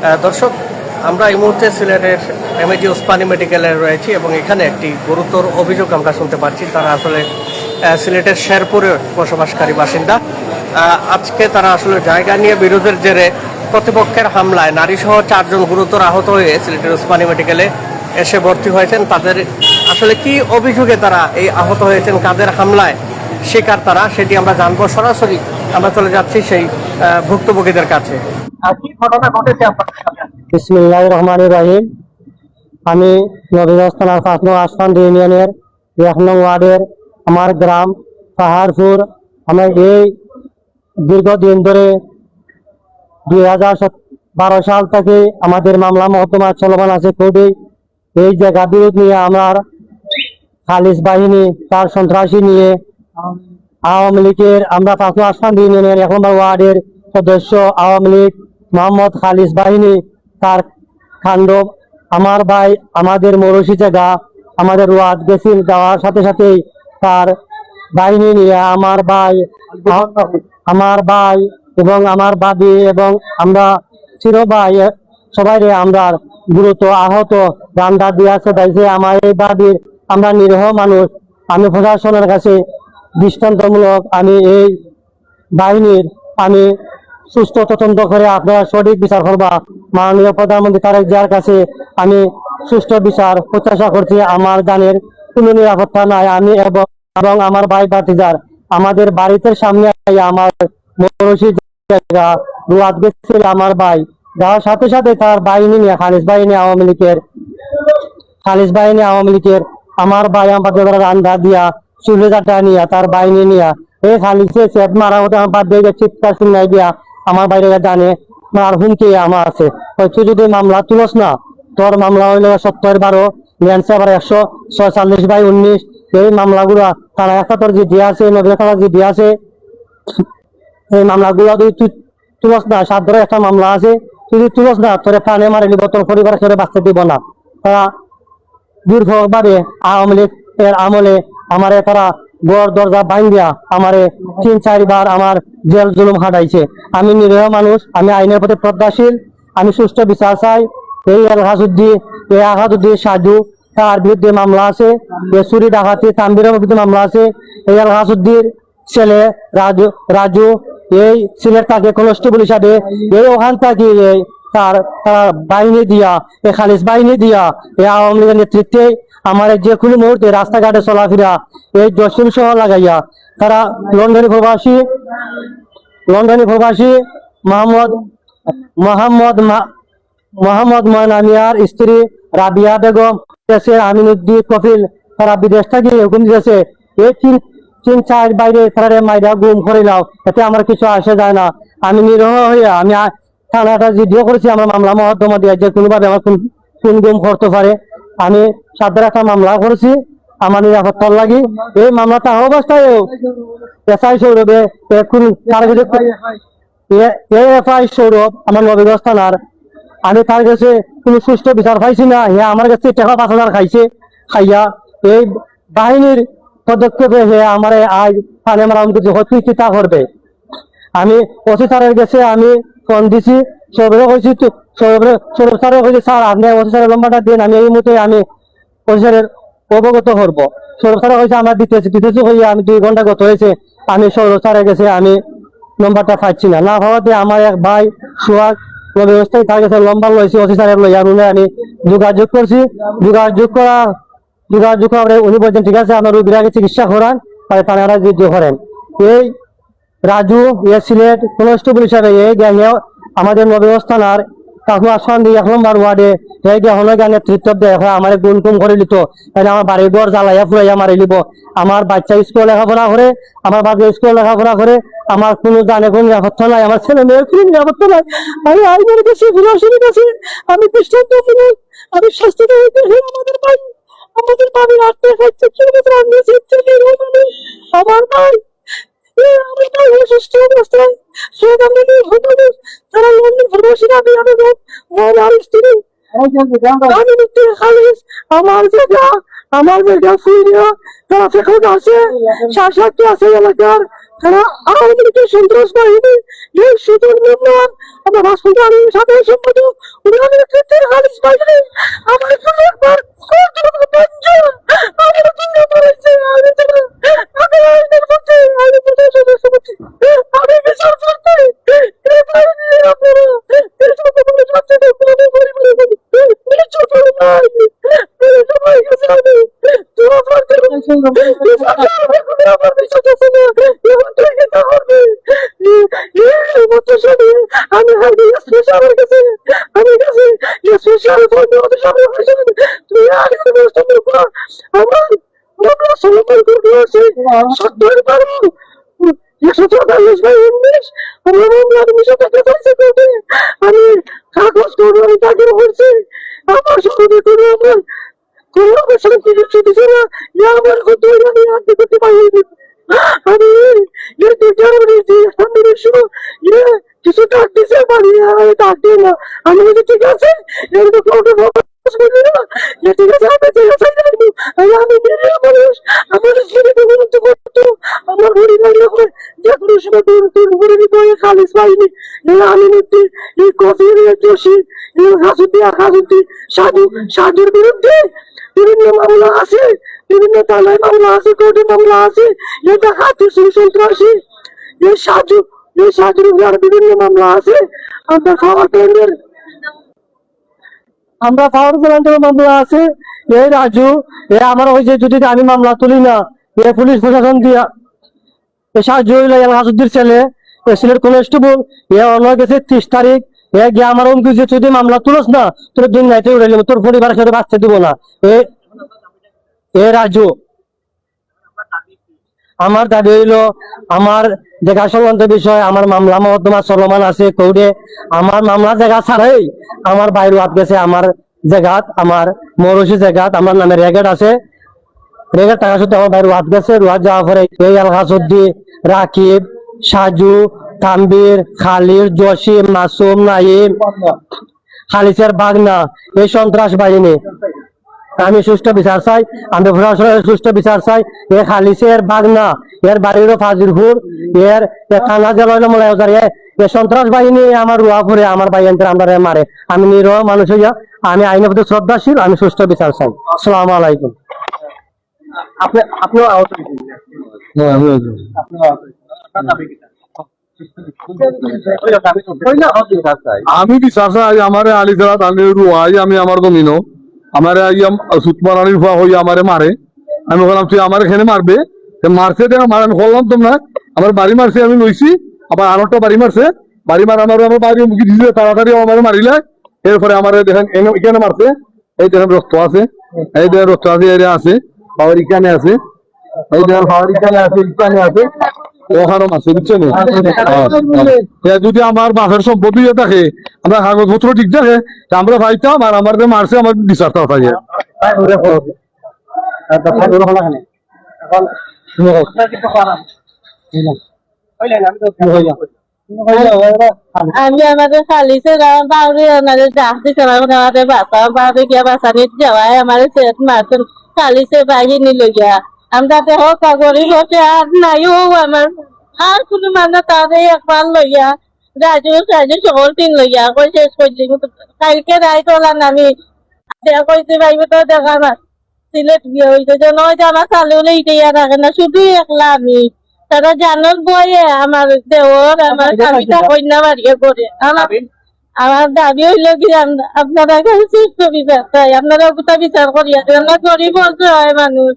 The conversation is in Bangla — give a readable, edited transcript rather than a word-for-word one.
দর্শক, আমরা এই মুহূর্তে সিলেটের এমএজি ওসমানী মেডিকেলে রয়েছি এবং এখানে একটি গুরুতর অভিযোগ আমরা শুনতে পাচ্ছি। তারা আসলে সিলেটের শেরপুরে বসবাসকারী বাসিন্দা। আজকে তারা আসলে জায়গা নিয়ে বিরোধের জেরে প্রতিপক্ষের হামলায় নারীসহ 4 জন গুরুতর আহত হয়ে সিলেটের ওসমানী মেডিকেলে এসে ভর্তি হয়েছেন। তাদের আসলে কি অভিযোগে তারা এই আহত হয়েছেন, কাদের হামলায় শিকার তারা, সেটি আমরা জানবো। সরাসরি আমরা চলে যাচ্ছি সেই ভুক্তভোগীদের কাছে। আর কি ঘটনা ঘটেছে আপনাদের সাথে? বিসমিল্লাহির রহমানির রহিম। আমি নবীগঞ্জ থানার 5 নং আশপান্ড ইউনিয়নের 1 নং ওয়ার্ডের আমার গ্রাম পাহাড়পুর। আমি এই দীর্ঘদিন ধরে 2012 সাল থেকে আমাদের মামলা মহকুমা চলমান আছে কোর্টে। এই জায়গা বিরোধ নিয়ে আমার খালিজ বাহিনী তার সন্ত্রাসী নিয়ে আওয়ামী লীগের আমরা 5 নং আশপান্ড ইউনিয়নের 1 নম্বর ওয়ার্ডের সদস্য আওয়ামী লীগ মোহাম্মদ খালিজ বাহিনী তার কাণ্ড আমার ভাই আমাদের মরসি জায়গা আমাদের ওয়ার্ড গেছিল, যাওয়ার সাথে সাথেই তার বাহিনী নিয়ে আমার ভাই এবং আমার বাবি এবং আমরা চির ভাই সবাই আমরা গুরুত্ব আহত গান্ডা দিয়েছে দাইছে আমার এই বাবির। আমরা নিরীহ মানুষ, আমি প্রশাসনের কাছে দৃষ্টান্তমূলক আমি এই বাহিনীর আমি সুস্থ তদন্ত করে আপনারা সঠিক বিচার করবা। মাননীয় প্রধানমন্ত্রী তারেক জিয়ার কাছে আমি সুষ্ঠু বিচার প্রত্যাশা করছি। আমার জানের কোনো নিরাপত্তা নাই। আমি এবং আমার ভাই ভাতিজার আমাদের বাড়িতে সামনে আমার মরসি জায়গা রুয়াদ গেছিল আমার ভাই, যাওয়ার সাথে সাথে তার বাহিনী নিয়ে খালিজ বাহিনী আওয়ামী লীগের আমার ভাই আমাদের রান্না দিয়া চুলে জাটা নিয়ে তার বাহিনী নিয়ে এই খালিজে সেট মারা হতে আমার বাদ দিয়ে চিৎকার শুনাই দিয়া আমার বাইরে জানে আর হুমকি আমার আছে, তুই যদি মামলা তুলস না তোর মামলা হইলো 70/12 আবার 146/19। এই মামলাগুলা তারা 71 জিডি আছে, 90 জিডি আছে। এই মামলাগুলো তুই তুলস না, 7 ধরে একটা মামলা আছে, তুই তুলস না তোরে প্রাণে মারি নিব, তোর পরিবার তোরে বাঁচতে দিব না। তারা দীর্ঘভাবে আওয়ামী লীগের আমলে আমারে তারা ঘর দরজা ভাঙ্গিয়া আমারে 3-4 বার আমার জেল জুলুম হাঁটাইছে। আমি নিরীহ মানুষ, আমি আইনের প্রতি শ্রদ্ধাশীল, আমি সুষ্ঠু বিচার চাই। এই আহাদুদ্দিন সাজু তার বিরুদ্ধে মামলা আছে, চুরি ডাকাতি তানভীরের বিরুদ্ধে মামলা আছে। এই আলহাসুদ্দিন ছেলে রাজু এই সিলেট তাকে কনস্টেবল হিসাবে এই ওখান থেকে তার বাহিনী দিয়া এই খালিজ বাহিনী দিয়া এই আওয়ামী লীগের নেতৃত্বে আমার যে কোনো মুহূর্তে রাস্তাঘাটে চলাফেরা এই জসিম সহ লাগাইয়া তারা লন্ডনী প্রবাসী মোহাম্মদ ময়নামিয়ার স্ত্রী রাবিয়া বেগম, দেশের আমিনুদ্দিন কফিল তারা বিদেশ থেকে হুকুম দিয়েছে এই 3-4 বাইরে তারা মাইরা গুম করে নাও, এতে আমার কিছু আসে যায় না। আমি নিরহ হইয়া আমি থানাটা জিডিও করেছি, আমার মামলা মহদ্দমা দিয়ে যে কোনোভাবে আমার কোন গুম করতে পারে। আমি 7 একটা মামলা করেছি আমার নিরাপত্তার লাগি। এই মামলাটা অবস্থায় এসআই সৌরভে এফআই সৌরভ আমার নবীগঞ্জ থানার, আমি তার কাছে কোনো সুষ্ঠু বিচার পাইছি না। হ্যাঁ আমার কাছে টাকা 5,000 খাইয়া এই বাহিনীর পদক্ষেপে আমার আজ থানে মারা কিছু তুই চিন্তা করবে। আমি ওসি স্যারের কাছে আমি ফোন দিছি, সৌরভে কইছি সৌরভ স্যারের কইছি স্যার আপনি ওসি স্যারের নম্বরটা দিন, আমি এই মুহূর্তে আমি ওসি স্যারের অবগত করবো। সৌরভ স্যারের কইছে আমরা দিতেছি হইয়া আমি 2 ঘন্টা গত হয়েছে, আমি সৌরভ স্যারের কাছে আমি নম্বরটা পাচ্ছি না পাওয়াতে আমার এক ভাই সোহাগ ব্যবস্থায় তার কাছে লম্বা লইছি ওসি স্যারের লইয়া রুমে আমি যোগাযোগ করছি। যোগাযোগ করে উনি বলছেন ঠিক আছে আপনার রোগীর আগে চিকিৎসা করান, তাহলে তারা যুদ্ধ করেন। এই রাজু সিলেট কনস্টেবল হিসাবে এই গ্যাংয়ে আমাদের নবীগঞ্জ থানার 1 নম্বর ওয়ার্ডে এই গ্যাং নেতৃত্ব দেয় আমার গুনকুম করে নিত, তাহলে আমার বাড়ির ঘর জ্বালাইয়া ফুরাইয়া মারি নিব। আমার বাচ্চা স্কুল লেখাপড়া করে, আমার বাচ্চা স্কুল লেখাপড়া করে, আমার কোনো জানে কোনো নিরাপত্তা নাই, আমার ছেলে মেয়ের কোনো নিরাপত্তা নাই। আমি আইনের কাছে প্রশাসনের কাছে আমি দৃষ্টান্ত আমি শাস্তি আমাদের বাড়ির আটকে খাচ্ছে আমার ভাই অসুস্থ অবস্থায় তারা লন্ডন প্রবাসী আমার জায়গা ফুরিয়া তারা এখন আছে 7-8 আছে এলাকার তারা আওয়ামী লীগের সন্ত্রাস বাহিনী যে সুদূর নির্মাণ আমার হাসপাতালের সাথে সম্মত উনার নেতৃত্বের খালিস বাহিনী আমার জন্য একবার আমার জন্য করেছে আমি আইনের মধ্যে আমি প্রধান সদস্য করছি আমি বিচার করতে এই বাহিনী আপনারা এই সকলের সাথে আপনাদের পরিবারের নিচু করে নাই সবাই কাছে আমি দোয়া করতে আমার বিশ্বাস আছে না এমন থেকে তা হবে আমি হারবি স্পেশালের কাছে আমি কাছে স্পেশাল ফোন ওদের সামনে হয়েছে তুই আগে আমার আমরা সলমান করতে আছে 70 পারবো 144/19 আমরা মামলার বিষয় থেকে পাইছে কোর্টে আমি কাগজ করবো আমি তাকে বলছি আমার সাথে করে আমার কোনো অবসর কিছু দিছে না আমার কত আমি আগে করতে পারিনি আমি এই দুটার মধ্যে আমি কিছু ডাক দিছে পারি আমি ডাক দিই না আমি বলছি ঠিক আছে এর তো কোর্টে ঠিক আছে আমি নিরীহ মানুষ আমার ছেলেকে বিরুদ্ধে করতো আমার পরিবার লোক যে কোনো সময় তোর উপরে বিপদে খালিস পাইনি আমি নিতে এই কফির দোষী হাজুদ্দি সাধুর বিরুদ্ধে বিভিন্ন মামলা আছে বিভিন্ন থানায় মামলা আছে কোর্টে মামলা আছে এটা হাতে সন্ত্রাসী এই সাধুর উপর বিভিন্ন মামলা আছে আমরা খাওয়া কেন্দ্রের আমরা পাওয়ার প্ল্যান্টের মামলা আছে এই রাজু এ আমার ওই যে যদি আমি মামলা তুলি না এ পুলিশ প্রশাসন দিয়া এ সাহায্য হইল হাজুদ্দির ছেলে সিলেট কনস্টেবল এ অন্য গেছে 30 তারিখ এ গিয়ে আমার অঙ্ক যে যদি মামলা তুলস না তোর দিন নাইতে উড়ে নেব তোর পরিবারের সাথে বাঁচতে দিব না এ রাজু আমার দাবি হইল আমার দেখা সংক্রান্ত বিষয় আমার মামলা মহত্তমা চলমান আছে কৌড়ে আমার মামলা জায়গা ছাড়াই আমার বাইরে হাত গেছে আমার জায়গাত আমার মরসি জায়গাত আমার নামে রেগেট আছে রেগেট টাকা শুধু আমার বাইরে হাত গেছে রুহাত যাওয়ার পরে এই আলহাসুদ্দি রাকিব সাজু তাম্বির খালির জসিম মাসুম নাইম খালিসের বাগনা এই সন্ত্রাস বাহিনী আমি সুষ্ঠু বিচার চাই আমি প্রশাসনের সুষ্ঠু বিচার চাই এ খালিসের বাগনা এর বাড়িরও ফাজিলপুর এর থানা জেলা এ সন্ত্রাস বাহিনী আমার রুয়াপুরে আমার বাইনদের আমরা মারে আমি নিরহ মানুষ হইয়া আমি আইনের প্রতি শ্রদ্ধাশীল আমি সুষ্ঠু বিচার চাই আসসালামু আলাইকুম আপনিও আহত আমি বিচার চাই আমার আলি জেলা আমি রুয়াই আমি আমার জমিনও আমার সুতমারানির ফুয়া হইয়া আমারে মারে আমি বললাম তুই আমার এখানে মারবে মারছে আমি বললাম তোমরা আমার বাড়ি মারছে আমি লইছি আবার আরেকটা বাড়ি মারছে বাড়ি মারানোর আমার বাড়ি মুখে দিয়েছে তাড়াতাড়ি আমার মারিলে এরপরে আমার দেখেন এখানে মারছে এই দেখেন রক্ত আছে এই দেখেন রক্ত আছে এর আছে পাওয়ার এখানে আছে এই দেখেন পাওয়ার এখানে আছে এখানে আছে ওখানে আছে বুঝছেন যদি আমার বাপের সম্পত্তি থাকে আমরা কাগজপত্র ঠিক থাকে আমরা পাইতাম আর আমার মারছে আমার বিচারটা থাকে আমি আমাদের খালিছে বাউরি আমাদের ডাকতে আমাদের বাসা বাউরি গিয়া বাসা নিতে যাওয়ায় আমাদের সেট মারছেন খালিছে বাহিনী লইয়া আমরা তো হোক গরিব হচ্ছে আর নাইও আমার আর কোনো মানে তাদের একবার লইয়া রাজু সকল দিন লইয়া কই শেষ করছি কালকে রায় তোলান আমি কইতে পাইব তো দেখা না সিলেট বিয়ে হইতে যে নয় যে আমার চালেও ইয়া থাকে না শুধু একলা আমি তারা জানার বয়ে আমার দেওর আমার কামিটা কন্যা বাড়িয়ে করে আমার দাবি হইল কি আপনারা কাছে সুস্থ বিচার চাই আপনারা বিচার করিয়া গরিব হয় মানুষ